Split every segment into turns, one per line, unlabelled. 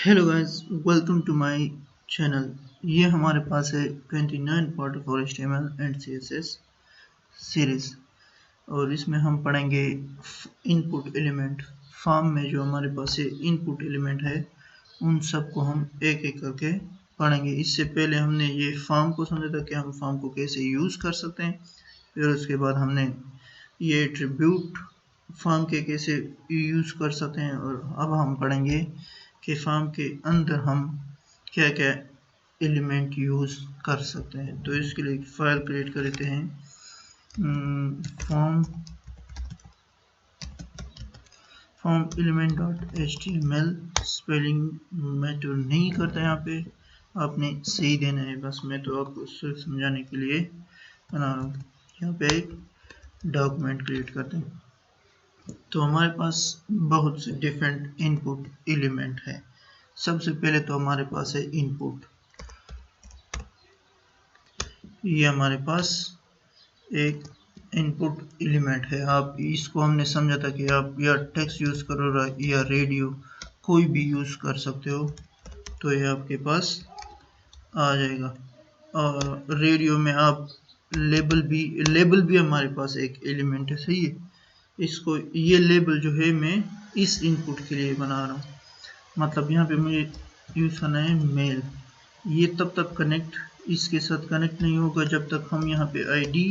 Hello guys, welcome to my channel. ये हमारे पास है 29 part for HTML and CSS series और इसमें हम पढ़ेंगे इनपुट एलिमेंट। फॉर्म में जो हमारे पास इनपुट एलिमेंट है उन सबको हम एक एक करके पढ़ेंगे। इससे पहले हमने ये फॉर्म को समझा था कि हम फॉर्म को कैसे यूज़ कर सकते हैं। फिर उसके बाद हमने ये एट्रीब्यूट फॉर्म के कैसे यूज़ कर सकते हैं और अब हम पढ़ेंगे कि फॉर्म के अंदर हम क्या क्या एलिमेंट यूज़ कर सकते हैं। तो इसके लिए फाइल क्रिएट कर लेते हैं, form element dot HTML। Spelling मैं तो नहीं करता, यहाँ पे आपने सही देना है, बस मैं तो आपको सिर्फ समझाने के लिए बना रहा हूँ। यहाँ पे एक डॉक्यूमेंट क्रिएट करते हैं। तो हमारे पास बहुत से डिफरेंट इनपुट एलिमेंट है। सबसे पहले तो हमारे पास है इनपुट। ये हमारे पास एक इनपुट एलिमेंट है। आप इसको हमने समझा था कि आप या टेक्स्ट यूज़ करो या रेडियो कोई भी यूज़ कर सकते हो, तो ये आपके पास आ जाएगा। और रेडियो में आप लेबल भी हमारे पास एक एलिमेंट है, सही है। इसको ये लेबल जो है मैं इस इनपुट के लिए बना रहा हूँ, मतलब यहाँ पे मुझे यूज़ करना है मेल। ये तब तक कनेक्ट इसके साथ कनेक्ट नहीं होगा जब तक हम यहाँ पे आईडी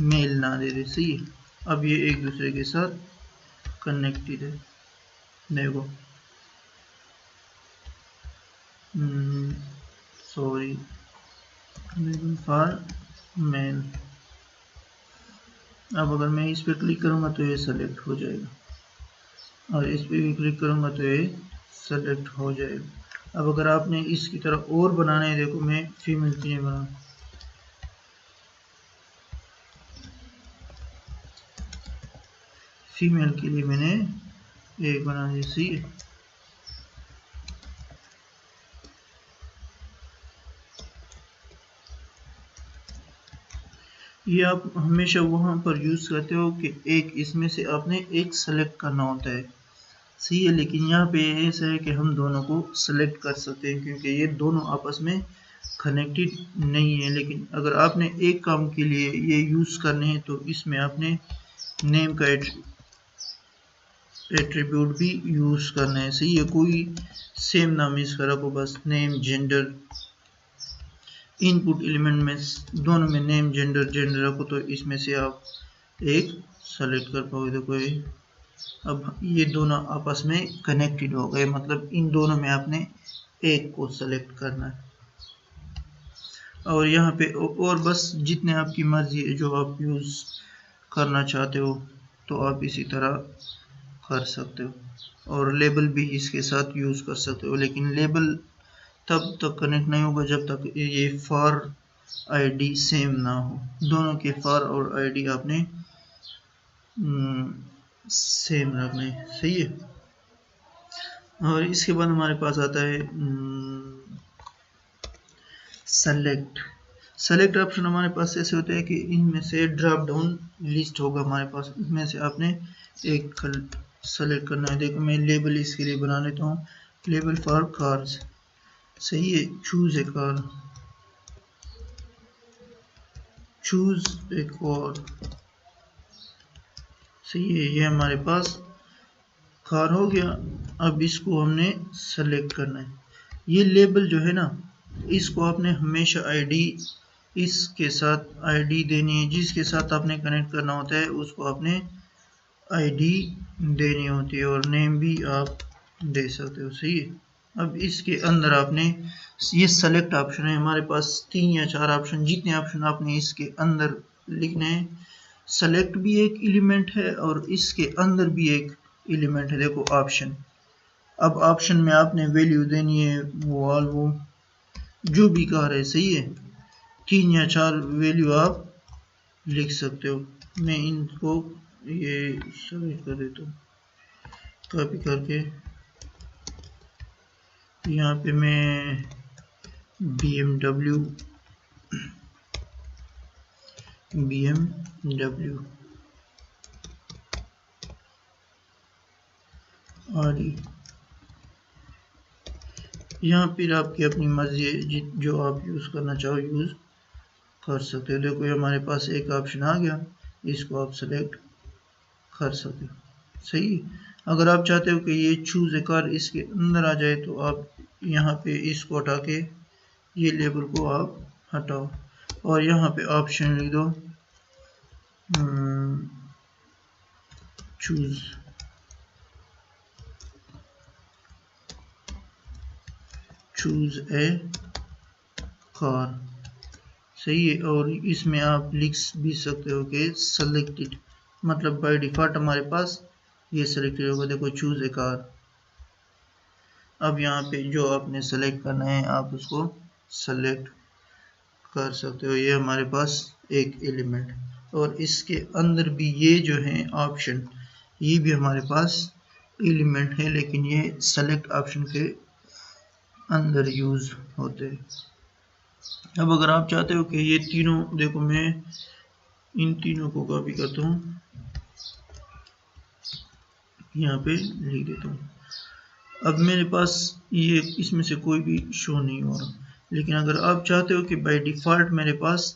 मेल ना दे दे, सही है। अब ये एक दूसरे के साथ कनेक्टेड है। देखो, सॉरी, फॉर मेल। अब अगर मैं इस पर क्लिक करूँगा तो ये सेलेक्ट हो जाएगा और इस पर भी क्लिक करूँगा तो ये सेलेक्ट हो जाएगा। अब अगर आपने इसकी तरह और बनाना है, देखो मैं फीमेल के लिए बना, फीमेल के लिए मैंने एक बना दिया, सही है। ये आप हमेशा वहाँ पर यूज़ करते हो कि एक इसमें से आपने एक सेलेक्ट करना होता है, सही है। लेकिन यहाँ पे ऐसा है कि हम दोनों को सेलेक्ट कर सकते हैं क्योंकि ये दोनों आपस में कनेक्टेड नहीं है। लेकिन अगर आपने एक काम के लिए ये यूज़ करने हैं तो इसमें आपने नेम का एट्रीब्यूट भी यूज़ करना है, सही है। कोई सेम नाम इसका रखो, बस नेम जेंडर। इनपुट एलिमेंट में दोनों में नेम जेंडर रखो तो इसमें से आप एक सेलेक्ट कर पाओगे। देखो अब ये दोनों आपस में कनेक्टेड हो गए, मतलब इन दोनों में आपने एक को सेलेक्ट करना है। और यहाँ पे और बस जितने आपकी मर्जी है जो आप यूज़ करना चाहते हो तो आप इसी तरह कर सकते हो। और लेबल भी इसके साथ यूज़ कर सकते हो, लेकिन लेबल तब तक कनेक्ट नहीं होगा जब तक ये फॉर आईडी सेम ना हो। दोनों के फॉर और आईडी आपने सेम रखना है, सही है। और इसके बाद हमारे पास आता है सेलेक्ट ऑप्शन। हमारे पास ऐसे होते हैं कि इनमें से ड्रॉप डाउन लिस्ट होगा हमारे पास, इसमें से आपने एक सेलेक्ट करना है। देखो मैं लेबल इसके लिए बना लेता हूँ, लेबल फॉर कार्स, सही है। Choose a car, choose a car, सही है। ये हमारे पास कार हो गया। अब इसको हमने सेलेक्ट करना है। ये लेबल जो है ना, इसको आपने हमेशा आईडी इसके साथ आईडी देनी है, जिसके साथ आपने कनेक्ट करना होता है उसको आपने आईडी देनी होती है और नेम भी आप दे सकते हो, सही है। अब इसके अंदर आपने ये सेलेक्ट ऑप्शन है, हमारे पास 3 या 4 ऑप्शन, जितने ऑप्शन आपने इसके अंदर लिखने हैं। सेलेक्ट भी एक एलिमेंट है और इसके अंदर भी एक एलिमेंट है, देखो ऑप्शन। अब ऑप्शन में आपने वैल्यू देनी है वो जो भी कह रहे, सही है। 3 या 4 वैल्यू आप लिख सकते हो। मैं इनको ये सेलेक्ट कर देता हूँ, कॉपी करके यहाँ पे मैं BMW Audi यहाँ फिर आपकी अपनी मर्जी है, जो आप यूज़ करना चाहो यूज़ कर सकते हो। देखो ये हमारे पास एक ऑप्शन आ गया, इसको आप सेलेक्ट कर सकते हो। सही है। अगर आप चाहते हो कि ये चूज ए कार इसके अंदर आ जाए तो आप यहाँ पे इसको हटा के ये लेबल को आप हटाओ और यहाँ पे ऑप्शन लिख दो चूज ए कार। सही है। और इसमें आप लिख भी सकते हो कि सेलेक्टेड, मतलब बाय डिफॉल्ट हमारे पास ये सेलेक्टेड होगा। देखो चूज ए कार। अब यहाँ पे जो आपने सेलेक्ट करना है आप उसको सेलेक्ट कर सकते हो। ये हमारे पास एक एलिमेंट, और इसके अंदर भी ये जो है ऑप्शन, ये भी हमारे पास एलिमेंट है, लेकिन ये सेलेक्ट ऑप्शन के अंदर यूज होते हैं। अब अगर आप चाहते हो कि ये तीनों, देखो मैं इन तीनों को कॉपी करता हूँ, यहाँ पे लिख देता हूँ। अब मेरे पास ये इसमें से कोई भी शो नहीं हो रहा, लेकिन अगर आप चाहते हो कि बाय डिफ़ॉल्ट मेरे पास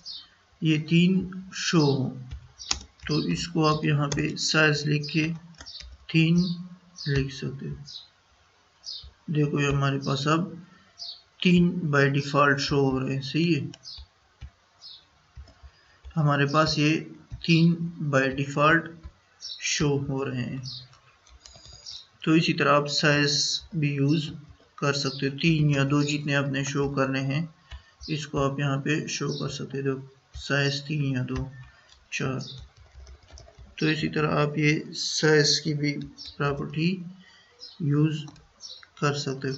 ये तीन शो हो, तो इसको आप यहाँ पे साइज लिख के 3 लिख सकते हो। देखो ये हमारे पास अब 3 बाय डिफ़ॉल्ट शो हो रहे हैं। सही है। हमारे पास ये 3 बाय डिफ़ॉल्ट शो हो रहे हैं। तो इसी तरह आप साइज भी यूज़ कर सकते हो। 3 या 2 जितने आपने शो करने हैं इसको आप यहाँ पे शो कर सकते हो। साइज 3 या 2 4। तो इसी तरह आप ये साइज की भी प्रॉपर्टी यूज़ कर सकते हो।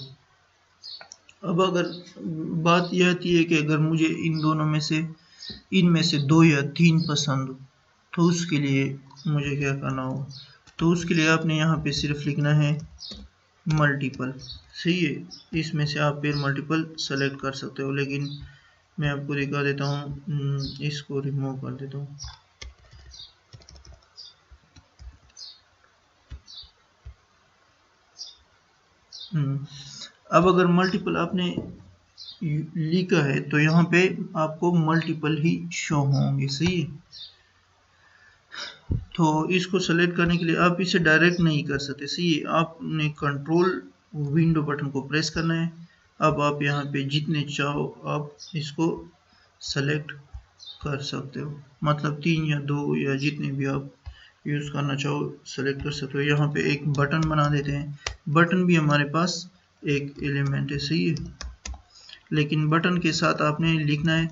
अब अगर बात यह आती है कि अगर मुझे इनमें से 2 या 3 पसंद हो, तो उसके लिए मुझे क्या करना होगा? तो उसके लिए आपने यहाँ पे सिर्फ लिखना है मल्टीपल। सही है। इसमें से आप फिर मल्टीपल सेलेक्ट कर सकते हो, लेकिन मैं आपको दिखा देता हूँ, इसको रिमूव कर देता हूँ। अब अगर मल्टीपल आपने लिखा है तो यहाँ पे आपको मल्टीपल ही शो होंगे। सही है। तो इसको सेलेक्ट करने के लिए आप इसे डायरेक्ट नहीं कर सकते। सही है। आपने कंट्रोल विंडो बटन को प्रेस करना है। अब आप यहाँ पे जितने चाहो आप इसको सेलेक्ट कर सकते हो, मतलब 3 या 2 या जितने भी आप यूज़ करना चाहो सेलेक्ट कर सकते हो। यहाँ पे एक बटन बना देते हैं। बटन भी हमारे पास एक एलिमेंट है। सही है। लेकिन बटन के साथ आपने लिखना है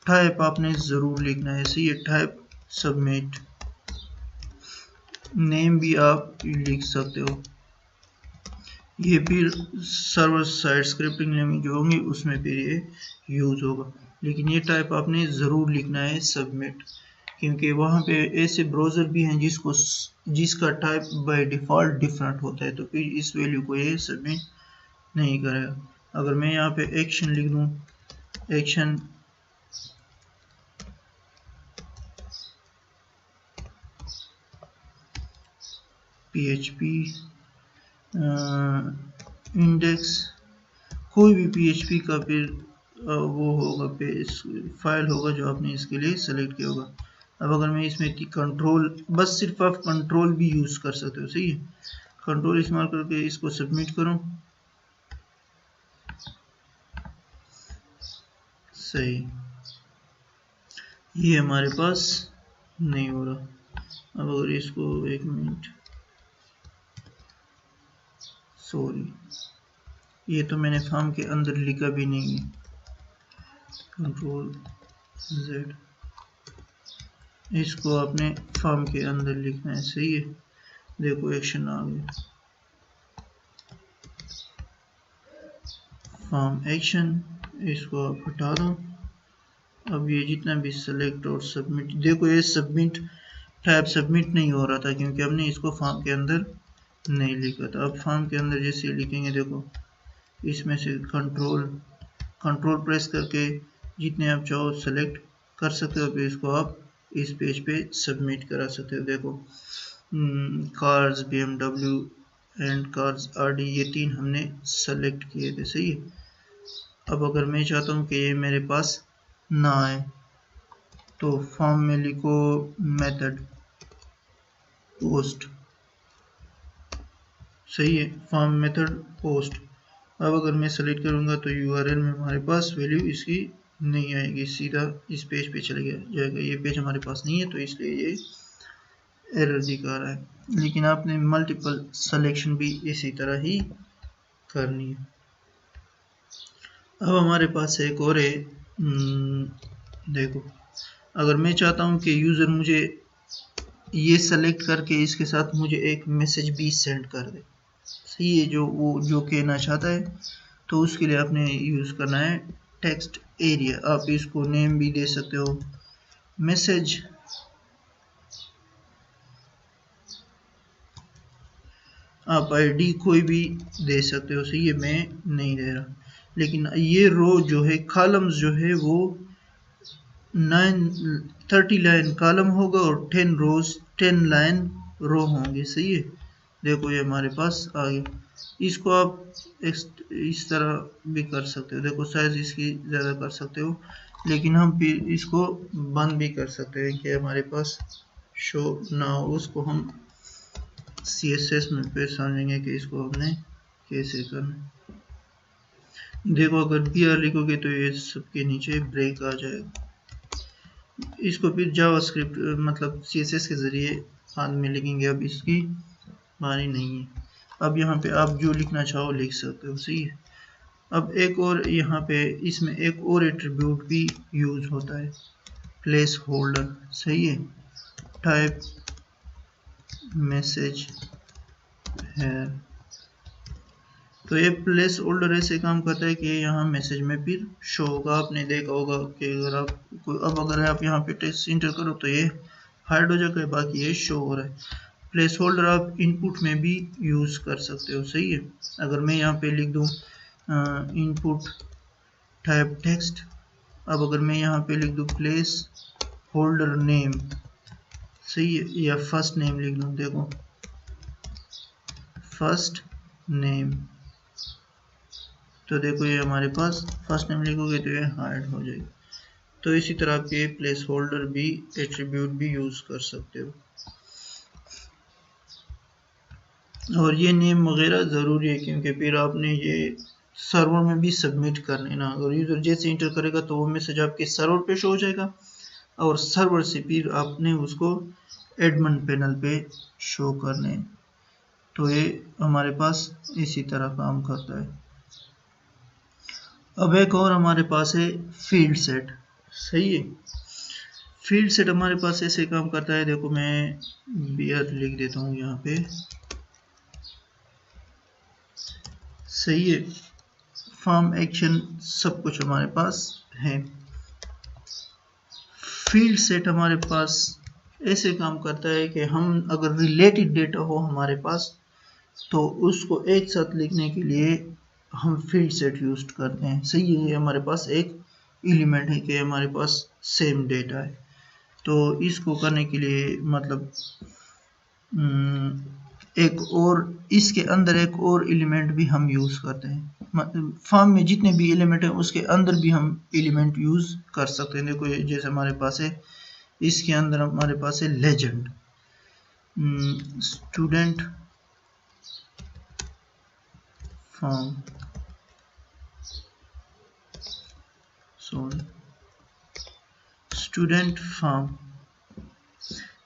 टाइप, आपने ज़रूर लिखना है। सही है। Type submit. नेम भी आप लिख सकते हो। ये फिर सर्वर साइड स्क्रिप्टिंग लैंग्वेज जो होंगी उसमें फिर ये यूज़ होगा, लेकिन ये टाइप आपने ज़रूर लिखना है सबमिट, क्योंकि वहाँ पे ऐसे ब्राउज़र भी हैं जिसका टाइप बाय डिफ़ॉल्ट डिफरेंट होता है, तो फिर इस वैल्यू को ये सबमिट नहीं करेगा। अगर मैं यहाँ पे एक्शन लिख दूँ, एक्शन PHP इंडेक्स, कोई भी PHP का फिर वो होगा फाइल होगा जो आपने इसके लिए सेलेक्ट किया होगा। अब अगर मैं इसमें कंट्रोल, बस सिर्फ आप कंट्रोल भी यूज़ कर सकते हो। सही है। कंट्रोल इस्तेमाल करके इसको सबमिट करो। सही, ये हमारे पास नहीं हो रहा। अब अगर इसको एक मिनट, सॉरी, ये तो मैंने फॉर्म के अंदर लिखा भी नहीं है। कंट्रोल Z, इसको आपने फॉर्म के अंदर लिखना है। सही है। देखो एक्शन आ गया, फॉर्म एक्शन, इसको आप हटा दो। अब ये जितना भी सेलेक्ट और सबमिट, देखो ये सबमिट टैब सबमिट नहीं हो रहा था क्योंकि हमने इसको फॉर्म के अंदर नहीं लिखा था। अब फॉर्म के अंदर जैसे लिखेंगे, देखो इसमें से कंट्रोल प्रेस करके जितने आप चाहो सेलेक्ट कर सकते हो, फिर इसको आप इस पेज पे सबमिट करा सकते हो। देखो cars BMW and cars RD, ये 3 हमने सेलेक्ट किए थे। सही है। अब अगर मैं चाहता हूँ कि ये मेरे पास ना आए तो फॉर्म में लिखो मेथड पोस्ट। सही है, फॉर्म मेथड पोस्ट। अब अगर मैं सेलेक्ट करूँगा तो यूआरएल में हमारे पास वैल्यू इसकी नहीं आएगी, सीधा इस पेज पे चले जाएगा। ये पेज हमारे पास नहीं है तो इसलिए ये एरर दिखा रहा है। लेकिन आपने मल्टीपल सिलेक्शन भी इसी तरह ही करनी है। अब हमारे पास एक और है, देखो अगर मैं चाहता हूँ कि यूज़र मुझे ये सेलेक्ट करके इसके साथ मुझे एक मैसेज भी सेंड कर दे। सही है, जो वो जो कहना चाहता है, तो उसके लिए आपने यूज़ करना है टेक्स्ट एरिया। आप इसको नेम भी दे सकते हो, मैसेज, आप आईडी कोई भी दे सकते हो। सही है, मैं नहीं दे रहा। लेकिन ये रो जो है, कॉलम्स जो है वो 30 लाइन कॉलम होगा और 10 लाइन रो होंगे। सही है, देखो ये हमारे पास आ गया। इसको आप इस तरह भी कर सकते हो, देखो साइज इसकी ज़्यादा कर सकते हो, लेकिन हम फिर इसको बंद भी कर सकते हैं कि हमारे पास शो ना हो। उसको हम CSS में फिर समझेंगे कि इसको हमने कैसे करना। देखो अगर BR लिखोगे तो ये सबके नीचे ब्रेक आ जाएगा। इसको फिर जावास्क्रिप्ट मतलब CSS के ज़रिए बाद में लिखेंगे, अब इसकी बारी नहीं है। अब यहाँ पे आप जो लिखना चाहो लिख सकते हो। सही है। अब एक और यहाँ पे इसमें एक और एट्रीब्यूट भी यूज होता है, प्लेस होल्डर। सही है, टाइप मैसेज है। तो ये प्लेस होल्डर ऐसे काम करता है कि यहाँ मैसेज में फिर शो होगा। आपने देखा होगा कि अगर आप अब अगर आप यहाँ पे टेक्स्ट इंटर करो तो ये हाइड हो जाएगा, बाकी ये शो हो रहा है। प्लेस होल्डर आप इनपुट में भी यूज़ कर सकते हो। सही है, अगर मैं यहाँ पे लिख दूँ इनपुट टाइप टेक्स्ट, अब अगर मैं यहाँ पे लिख दूँ प्लेस होल्डर नेम, सही है, या फर्स्ट नेम लिख दूँ, देखो फर्स्ट नेम, तो देखो ये हमारे पास फर्स्ट नेम लिखोगे तो ये हाइड हो जाएगी। तो इसी तरह आप ये प्लेस होल्डर भी एट्रीब्यूट भी यूज़ कर सकते हो। और ये नेम वगैरह ज़रूरी है क्योंकि फिर आपने ये सर्वर में भी सबमिट करने ना। अगर यूज़र जैसे इंटर करेगा तो वो मैसेज आपके सर्वर पे शो हो जाएगा और सर्वर से फिर आपने उसको एडमिन पैनल पे शो करने। तो ये हमारे पास इसी तरह काम करता है। अब एक और हमारे पास है फील्ड सेट। सही है, फील्ड सेट हमारे पास ऐसे काम करता है, देखो मैं BR लिख देता हूँ यहाँ पे। सही है, फॉर्म एक्शन सब कुछ हमारे पास है। फील्ड सेट हमारे पास ऐसे काम करता है कि हम अगर रिलेटेड डेटा हो हमारे पास तो उसको एक साथ लिखने के लिए हम फील्ड सेट यूज करते हैं। सही है, हमारे पास एक एलिमेंट है कि हमारे पास सेम डेटा है, तो इसको करने के लिए मतलब एक और इसके अंदर एक और एलिमेंट भी हम यूज़ करते हैं। मतलब फॉर्म में जितने भी एलिमेंट हैं उसके अंदर भी हम एलिमेंट यूज़ कर सकते हैं। देखो जैसे हमारे पास है, इसके अंदर हमारे पास है legend, student form, sorry student form.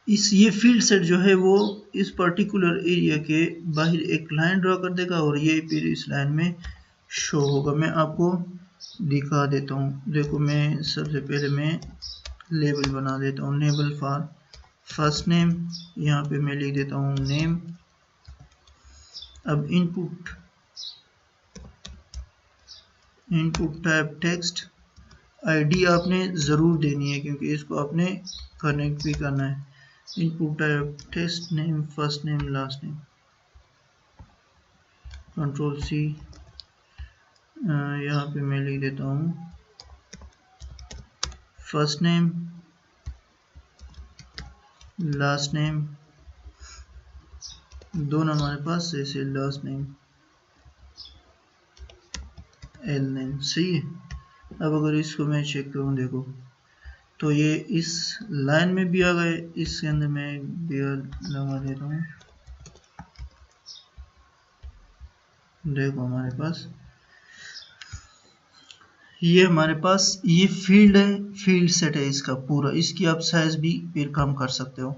ये फील्ड सेट जो है वो इस पर्टिकुलर एरिया के बाहर एक लाइन ड्रा कर देगा और ये फिर इस लाइन में शो होगा। मैं आपको दिखा देता हूँ, देखो मैं सबसे पहले मैं लेबल बना देता हूँ, लेबल फॉर फर्स्ट नेम, यहाँ पे मैं लिख देता हूँ नेम। अब इनपुट टाइप टेक्स्ट, आईडी आपने ज़रूर देनी है क्योंकि इसको आपने कनेक्ट भी करना है। Input type text name, first name, last name, control C, यहाँ पे मैं लिख देता हूँ फर्स्ट नेम, लास्ट नेम, दोनों हमारे पास ऐसे लास्ट नेम एल नेम सही है। अब अगर इसको मैं चेक करूँ देखो तो ये इस लाइन में भी आ गए, इसके अंदर मैं बियर लगा देता हूँ। देखो हमारे पास ये फील्ड है, फील्ड सेट है इसका पूरा, इसकी आप साइज भी फिर कम कर सकते हो।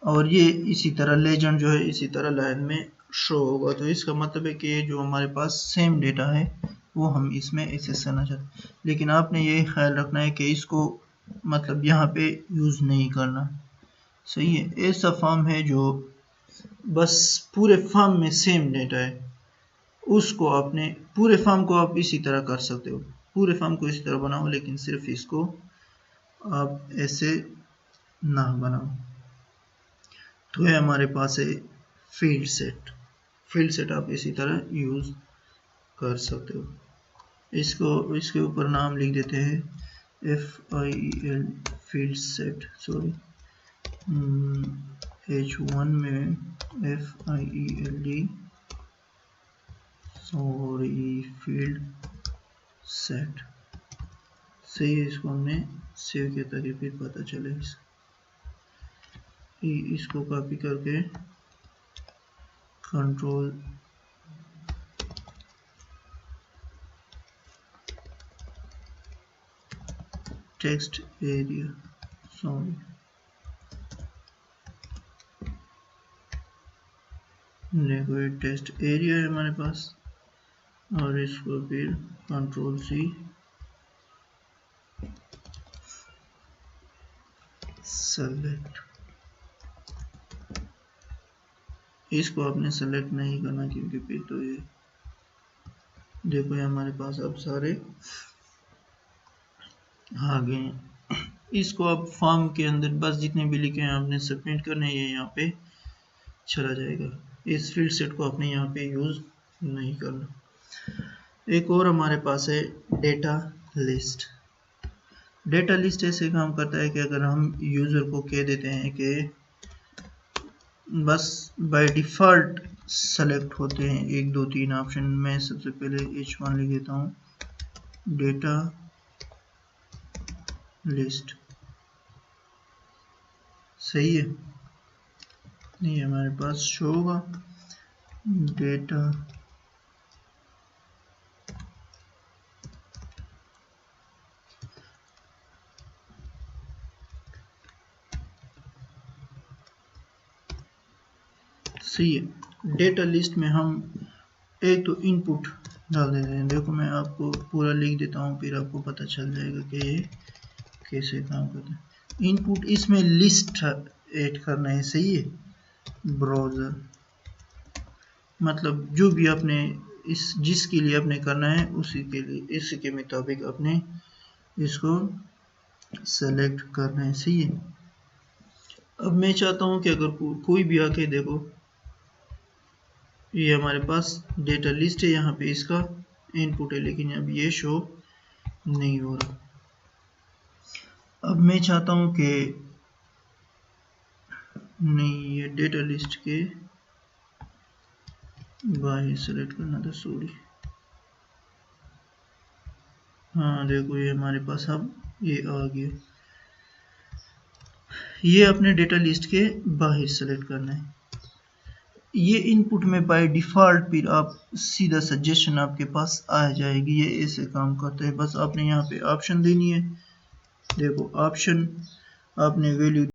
और ये इसी तरह लेजेंड जो है इसी तरह लाइन में शो होगा। तो इसका मतलब है कि जो हमारे पास सेम डेटा है वो हम इसमें एक्सेस करना चाहते हैं, लेकिन आपने ये ख्याल रखना है कि इसको मतलब यहाँ पे यूज़ नहीं करना। सही है, ऐसा फॉर्म है जो बस पूरे फॉर्म में सेम डेटा है, उसको आपने पूरे फॉर्म को आप इसी तरह कर सकते हो, पूरे फॉर्म को इसी तरह बनाओ, लेकिन सिर्फ इसको आप ऐसे ना बनाओ। तो है हमारे पास है फील्ड सेट। फील्ड सेट आप इसी तरह यूज़ कर सकते हो। इसको इसके ऊपर नाम लिख देते हैं FIL field set, sorry H1 में FIELD सॉरी फील्ड सेट सही है। इसको हमने सेव किया ताकि फिर पता चले। इसको कॉपी करके कंट्रोल टेक्स्ट एरिया, सॉरी देखो ये टेक्स्ट एरिया है हमारे पास, और इसको फिर कंट्रोल C सेलेक्ट। इसको आपने सेलेक्ट नहीं करना क्योंकि फिर तो ये देखो ये हमारे पास अब सारे आ गए। इसको आप फॉर्म के अंदर बस जितने भी लिखे हैं आपने सबमिट करने, ये यहाँ पे चला जाएगा। इस फील्ड सेट को आपने यहाँ पे यूज़ नहीं करना। एक और हमारे पास है डेटा लिस्ट। डेटा लिस्ट ऐसे काम करता है कि अगर हम यूज़र को कह देते हैं कि बस बाय डिफ़ॉल्ट सेलेक्ट होते हैं 1 2 3 ऑप्शन, मैं सबसे पहले H1 लिख देता हूँ डेटा लिस्ट, सही है। ये हमारे पास शो होगा डेटा सही है। डेटा लिस्ट में हम एक तो इनपुट डाल देते हैं। देखो मैं आपको पूरा लिख देता हूँ, फिर आपको पता चल जाएगा कि ये कैसे काम करता है। इनपुट इसमें लिस्ट ऐड करना है, सही है। ब्राउज़र मतलब जो भी आपने इस जिसके लिए आपने करना है उसी के लिए इसी के मुताबिक आपने इसको सेलेक्ट करना है, सही है। अब मैं चाहता हूँ कि अगर कोई भी आके देखो ये हमारे पास डेटा लिस्ट है, यहाँ पे इसका इनपुट है, लेकिन अब ये शो नहीं हो रहा। अब मैं चाहता हूँ कि नहीं, ये डेटा लिस्ट के बाहर सेलेक्ट करना था, सॉरी। हाँ देखो ये हमारे पास अब ये आ गया। ये अपने डेटा लिस्ट के बाहर सेलेक्ट करना है। ये इनपुट में बाय डिफ़ॉल्ट फिर आप सीधा सजेशन आपके पास आ जाएगी। ये ऐसे काम करता है। बस आपने यहाँ पे ऑप्शन देनी है। देखो ऑप्शन आपने वैल्यू